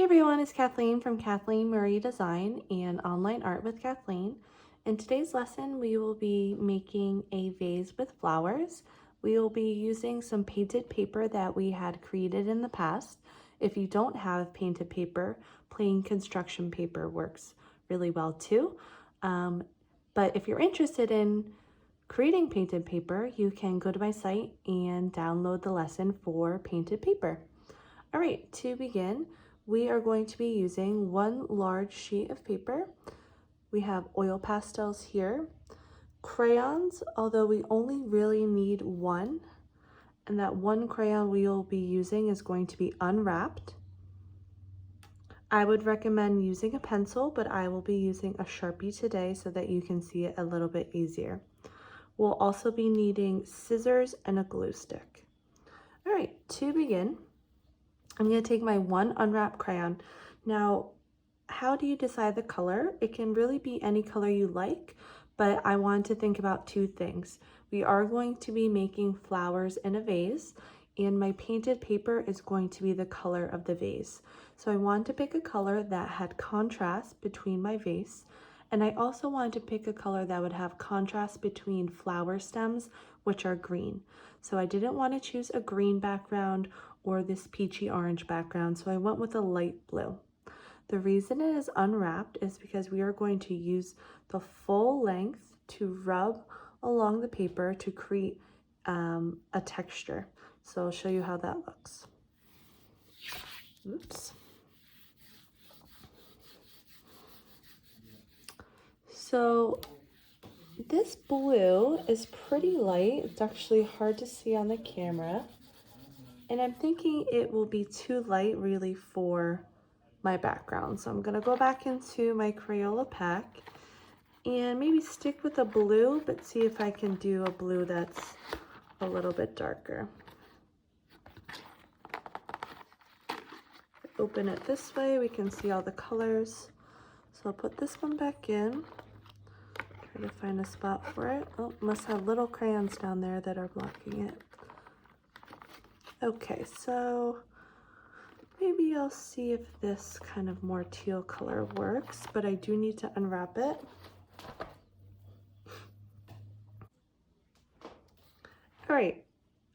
Hey everyone, it's Kathleen from Kathleen Marie Design and Online Art with Kathleen. In today's lesson, we will be making a vase with flowers. We will be using some painted paper that we had created in the past. If you don't have painted paper, plain construction paper works really well too. But if you're interested in creating painted paper, you can go to my site and download the lesson for painted paper. All right, to begin, we are going to be using one large sheet of paper. We have oil pastels here, crayons, although we only really need one, and that one crayon we will be using is going to be unwrapped. I would recommend using a pencil, but I will be using a Sharpie today so that you can see it a little bit easier. We'll also be needing scissors and a glue stick. All right, to begin, I'm going to take my one unwrapped crayon. Now, how do you decide the color? It can really be any color you like, but I want to think about two things. We are going to be making flowers in a vase, and my painted paper is going to be the color of the vase. So I want to pick a color that had contrast between my vase, and I also wanted to pick a color that would have contrast between flower stems, which are green. So I didn't want to choose a green background or this peachy orange background, so I went with a light blue. The reason it is unwrapped is because we are going to use the full length to rub along the paper to create a texture. So I'll show you how that looks. Oops. So this blue is pretty light. It's actually hard to see on the camera. And I'm thinking it will be too light really for my background. So I'm gonna go back into my Crayola pack and maybe stick with a blue, but see if I can do a blue that's a little bit darker. Open it this way, we can see all the colors. So I'll put this one back in. Try to find a spot for it. Oh, must have little crayons down there that are blocking it. Okay, so maybe I'll see if this kind of more teal color works, but I do need to unwrap it. All right,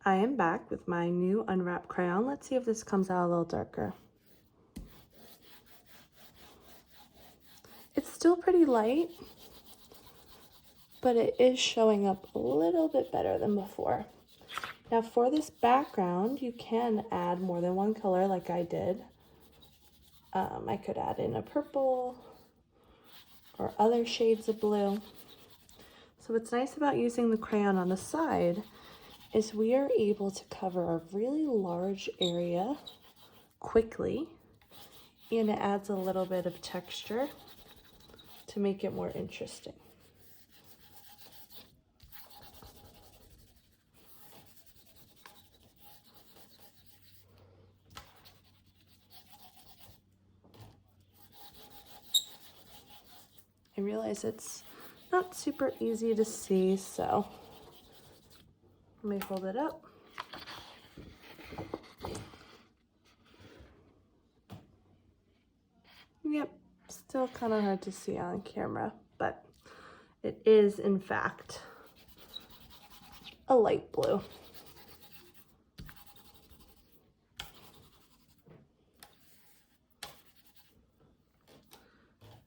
I am back with my new unwrapped crayon. Let's see if this comes out a little darker. It's still pretty light, but it is showing up a little bit better than before. Now for this background, you can add more than one color like I did. I could add in a purple or other shades of blue. So what's nice about using the crayon on the side is we are able to cover a really large area quickly, and it adds a little bit of texture to make it more interesting. I realize it's not super easy to see, so let me hold it up. Yep, still kind of hard to see on camera, but it is in fact a light blue.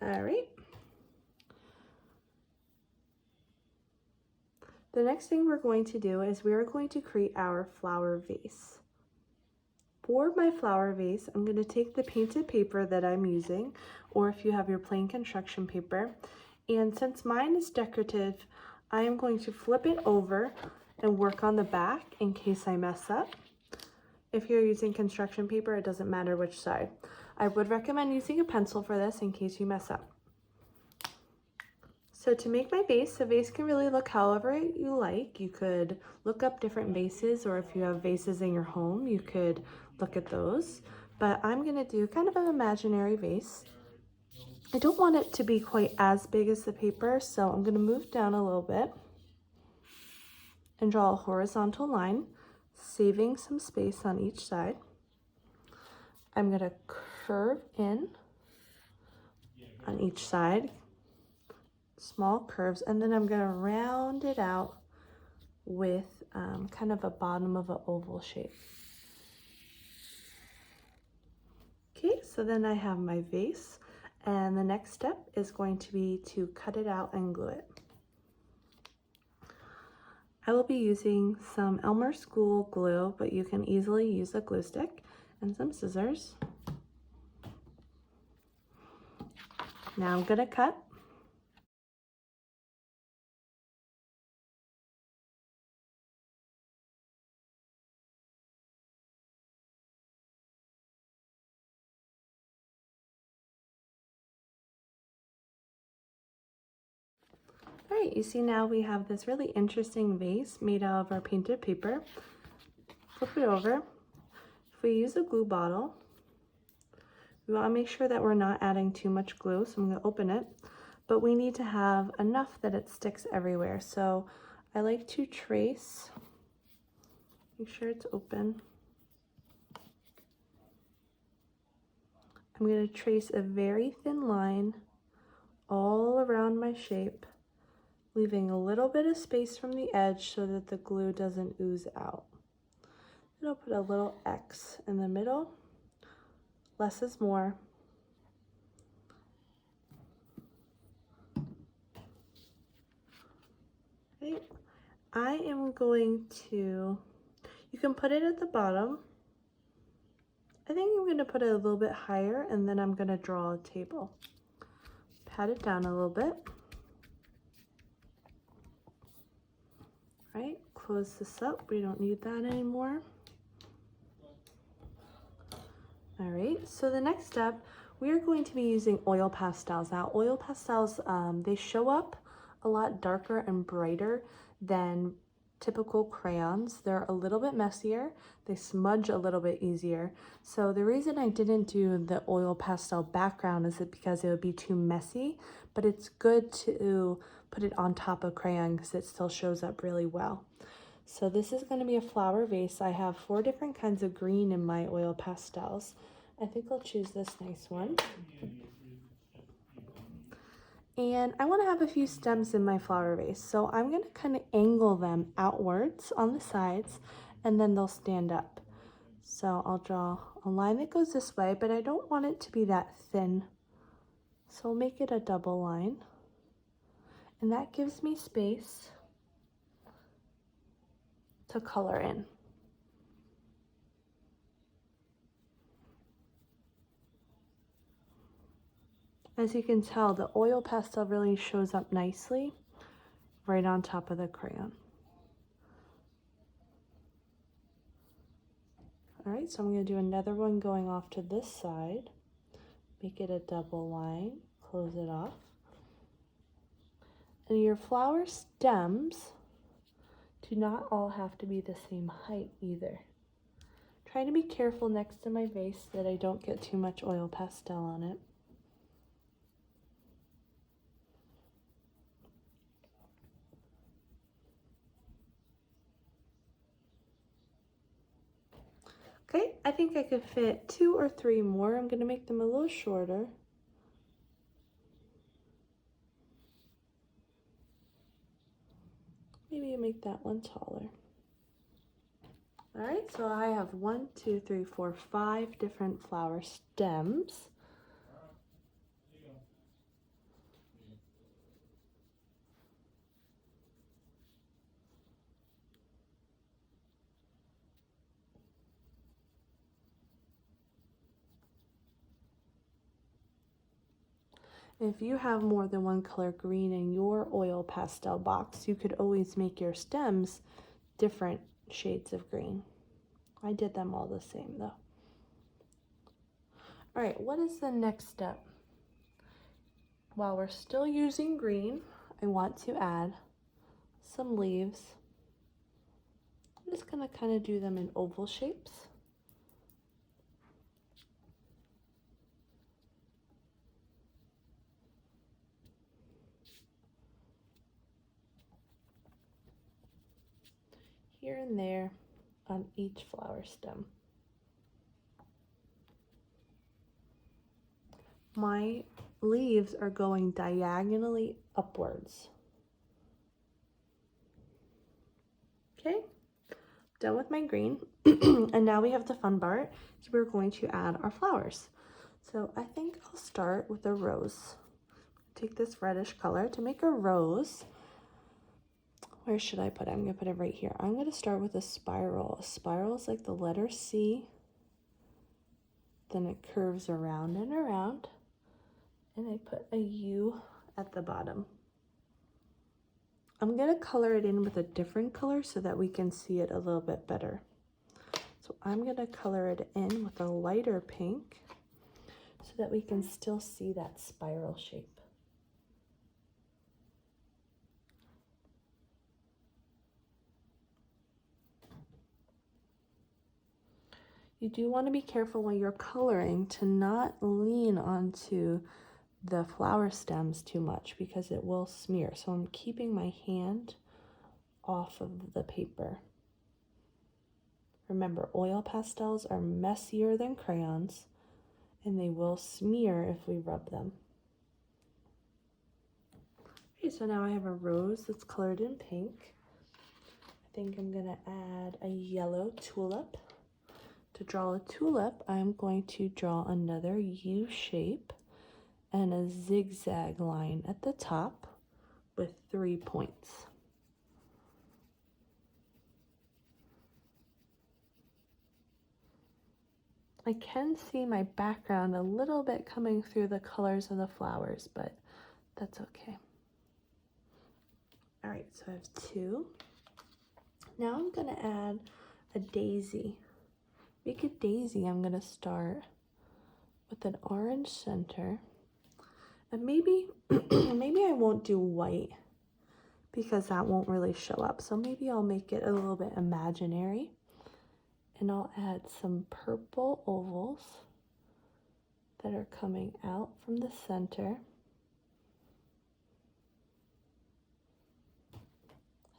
All right. The next thing we're going to do is we're going to create our flower vase. For my flower vase, I'm going to take the painted paper that I'm using, or if you have your plain construction paper, and since mine is decorative, I am going to flip it over and work on the back in case I mess up. If you're using construction paper, it doesn't matter which side. I would recommend using a pencil for this in case you mess up. So to make my vase, the vase can really look however you like. You could look up different vases, or if you have vases in your home, you could look at those. But I'm gonna do kind of an imaginary vase. I don't want it to be quite as big as the paper, so I'm gonna move down a little bit and draw a horizontal line, saving some space on each side. I'm gonna curve in on each side, small curves, and then I'm going to round it out with kind of a bottom of an oval shape. Okay, so then I have my vase, and the next step is going to be to cut it out and glue it. I will be using some Elmer School glue, but you can easily use a glue stick and some scissors. Now I'm gonna cut. All right, you see now we have this really interesting vase made out of our painted paper. Flip it over. If we use a glue bottle, we want to make sure that we're not adding too much glue, so I'm going to open it. But we need to have enough that it sticks everywhere. So I like to trace, make sure it's open. I'm going to trace a very thin line all around my shape, leaving a little bit of space from the edge so that the glue doesn't ooze out. Then I'll put a little X in the middle. Less is more. Okay. I am going to, you can put it at the bottom. I think I'm going to put it a little bit higher, and then I'm going to draw a table. Pat it down a little bit. All right, close this up. We don't need that anymore. All right, so the next step, we are going to be using oil pastels. Now, oil pastels, they show up a lot darker and brighter than typical crayons. They're a little bit messier. They smudge a little bit easier. So the reason I didn't do the oil pastel background is because it would be too messy, but it's good to put it on top of crayon because it still shows up really well. So this is going to be a flower vase. I have 4 different kinds of green in my oil pastels. I think I'll choose this nice one. And I want to have a few stems in my flower vase. So I'm going to kind of angle them outwards on the sides, and then they'll stand up. So I'll draw a line that goes this way, but I don't want it to be that thin. So I'll make it a double line. And that gives me space to color in. As you can tell, the oil pastel really shows up nicely right on top of the crayon. All right, so I'm going to do another one going off to this side. Make it a double line, close it off. And your flower stems do not all have to be the same height either. Try to be careful next to my vase that I don't get too much oil pastel on it. Okay, I think I could fit 2 or 3 more. I'm going to make them a little shorter. Maybe make that one taller. All right, so I have 1, 2, 3, 4, 5 different flower stems. If you have more than one color green in your oil pastel box, you could always make your stems different shades of green. I did them all the same though. All right, what is the next step? While we're still using green, I want to add some leaves. I'm just gonna kind of do them in oval shapes. Here and there on each flower stem. my leaves are going diagonally upwards. Okay, done with my green. And now we have the fun part. So we're going to add our flowers. So I think I'll start with a rose. Take this reddish color to make a rose. Where should I put it? I'm gonna put it right here. I'm gonna start with a spiral. A spiral is like the letter C. Then it curves around and around. And I put a U at the bottom. I'm gonna color it in with a different color so that we can see it a little bit better. So I'm gonna color it in with a lighter pink so that we can still see that spiral shape. You do want to be careful when you're coloring to not lean onto the flower stems too much because it will smear. So I'm keeping my hand off of the paper. Remember, oil pastels are messier than crayons and they will smear if we rub them. Okay, so now I have a rose that's colored in pink. I think I'm gonna add a yellow tulip. To draw a tulip, I'm going to draw another U shape and a zigzag line at the top with 3 points. I can see my background a little bit coming through the colors of the flowers, but that's okay. All right, so I have 2. Now I'm gonna add a daisy. Make a daisy, I'm gonna start with an orange center. And maybe, maybe I won't do white because that won't really show up. So maybe I'll make it a little bit imaginary. And I'll add some purple ovals that are coming out from the center.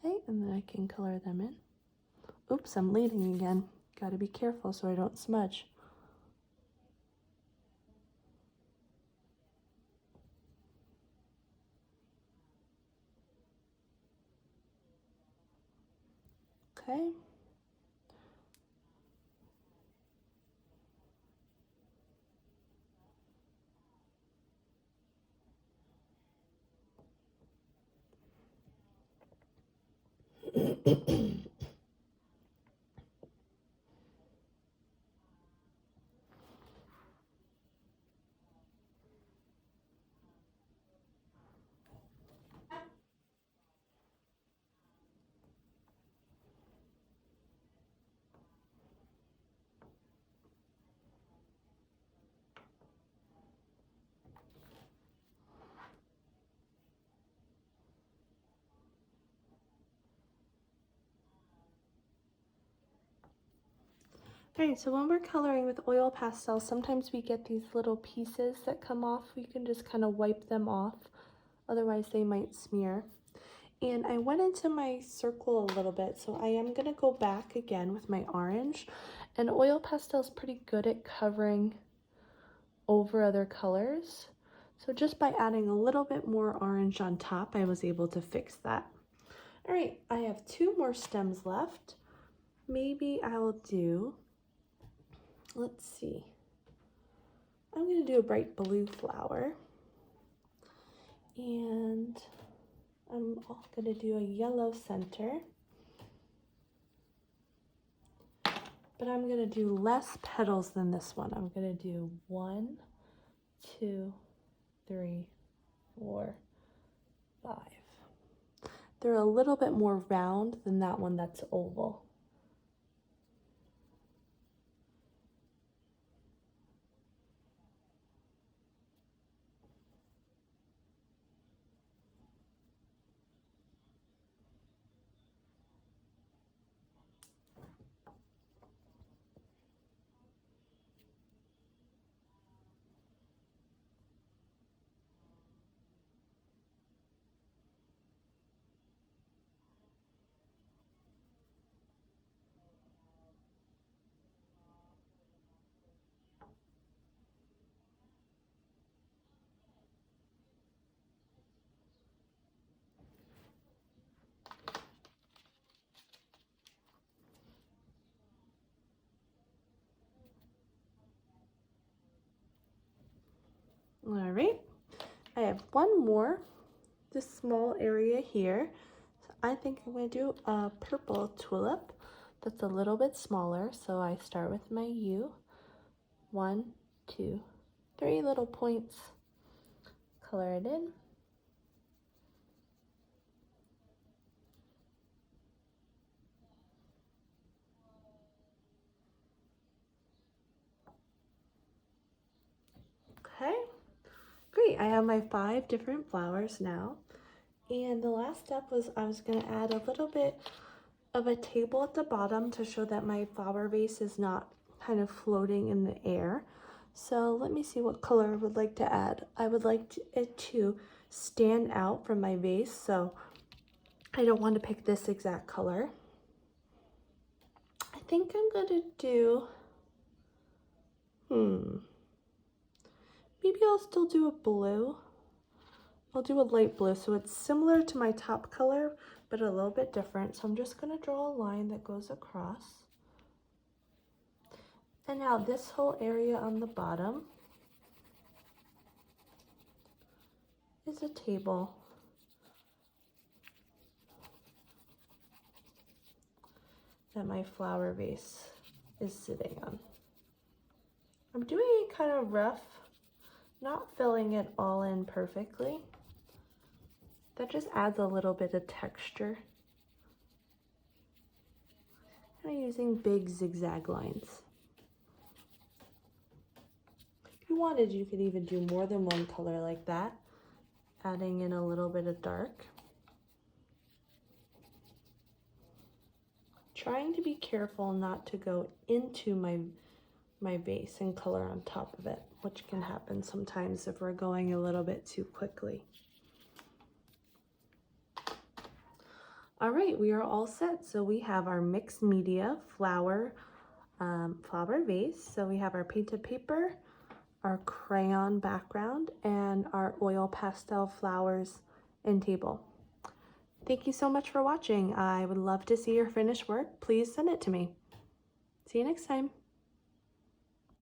Okay, and then I can color them in. Oops, I'm leading again. Gotta be careful so I don't smudge. Okay. Alright, so when we're coloring with oil pastels, sometimes we get these little pieces that come off. We can just kind of wipe them off, otherwise they might smear. And I went into my circle a little bit, so I am going to go back again with my orange. And oil pastel is pretty good at covering over other colors. So just by adding a little bit more orange on top, I was able to fix that. Alright, I have 2 more stems left. Maybe I will do, let's see, I'm going to do a bright blue flower. And I'm going to do a yellow center. But I'm going to do less petals than this one. I'm going to do 1, 2, 3, 4, 5. They're a little bit more round than that one that's oval. All right, I have one more, this small area here. So I think I'm going to do a purple tulip that's a little bit smaller. So I start with my U. 1, 2, 3 little points. Color it in. Okay, great. I have my 5 different flowers now. And the last step was I was going to add a little bit of a table at the bottom to show that my flower vase is not kind of floating in the air. So let me see what color I would like to add. I would like it to stand out from my vase, so I don't want to pick this exact color. I think I'm going to do, maybe I'll still do a blue. I'll do a light blue, so it's similar to my top color, but a little bit different. So I'm just going to draw a line that goes across. And now this whole area on the bottom is a table. That my flower vase is sitting on. I'm doing it kind of rough, not filling it all in perfectly. That just adds a little bit of texture. I'm using big zigzag lines. If you wanted, you could even do more than one color like that, adding in a little bit of dark. Trying to be careful not to go into my base and color on top of it, which can happen sometimes if we're going a little bit too quickly. All right, we are all set. So we have our mixed media flower vase. So we have our painted paper, our crayon background, and our oil pastel flowers and table. Thank you so much for watching. I would love to see your finished work. Please send it to me. See you next time.